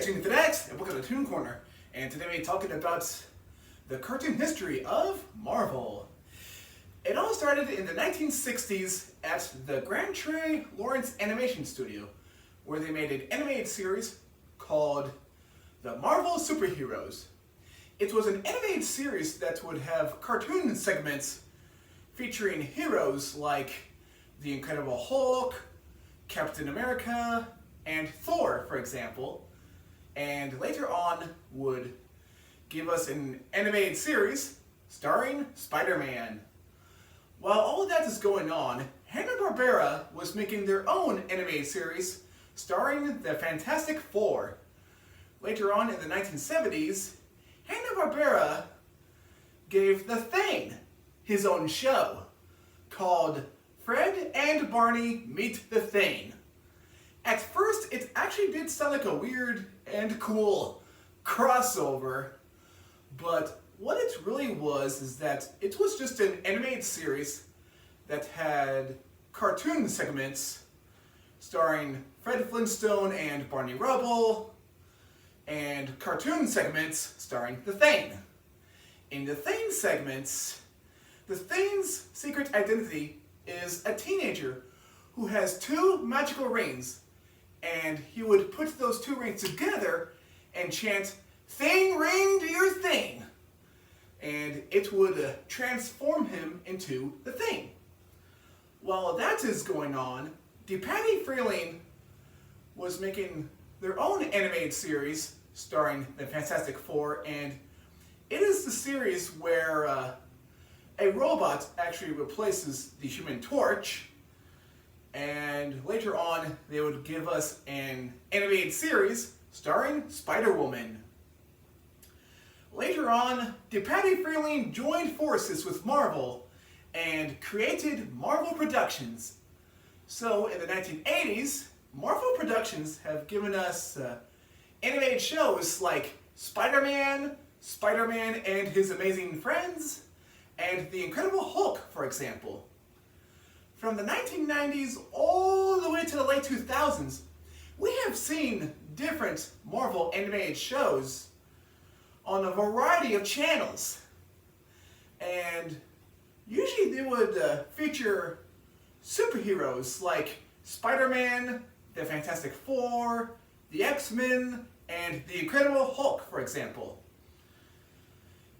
tuning to the next and welcome to Toon Corner. And today we're talking about the cartoon history of Marvel. It all started in the 1960s at the Grand Trey Lawrence Animation Studio, where they made an animated series called The Marvel Superheroes. It was an animated series that would have cartoon segments featuring heroes like the Incredible Hulk, Captain America, and Thor, for example, and later on would give us an animated series starring Spider-Man. While all of that is going on, Hanna-Barbera was making their own animated series starring the Fantastic Four. Later on in the 1970s, Hanna-Barbera gave The Thing his own show called Fred and Barney Meet the Thing. At first, it actually did sound like a weird and cool crossover, but what it really was is that it was just an animated series that had cartoon segments starring Fred Flintstone and Barney Rubble, and cartoon segments starring The Thing. In The Thing segments, The Thing's secret identity is a teenager who has two magical rings, and he would put those two rings together and chant, "Thing ring do your thing," and it would transform him into the Thing. While that is going on, DePatie Freleng was making their own animated series starring the Fantastic Four, and it is the series where a robot actually replaces the Human Torch, and later on they would give us an animated series starring Spider-Woman. Later on, DePatie Freleng joined forces with Marvel and created Marvel Productions. So in the 1980s, Marvel Productions have given us animated shows like Spider-Man, Spider-Man and His Amazing Friends, and The Incredible Hulk, for example. From the 1990s all the way to the late 2000s, we have seen different Marvel animated shows on a variety of channels. And usually they would feature superheroes like Spider-Man, the Fantastic Four, the X-Men, and the Incredible Hulk, for example.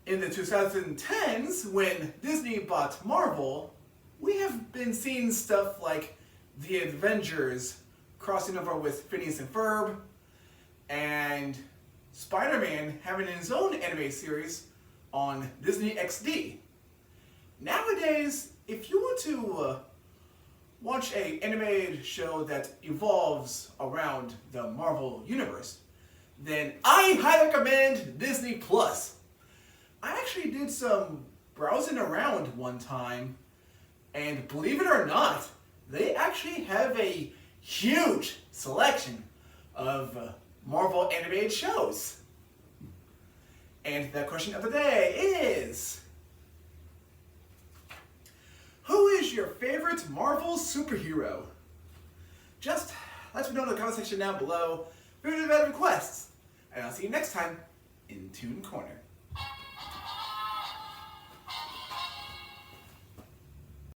In the 2010s, when Disney bought Marvel, we have been seeing stuff like The Avengers crossing over with Phineas and Ferb, and Spider-Man having his own animated series on Disney XD. Nowadays, if you want to watch an animated show that evolves around the Marvel Universe, then I highly recommend Disney Plus. I actually did some browsing around one time, and believe it or not, they actually have a huge selection of Marvel animated shows. And the question of the day is, who is your favorite Marvel superhero? Just let me know in the comment section down below if you have any requests. And I'll see you next time in Toon Corner.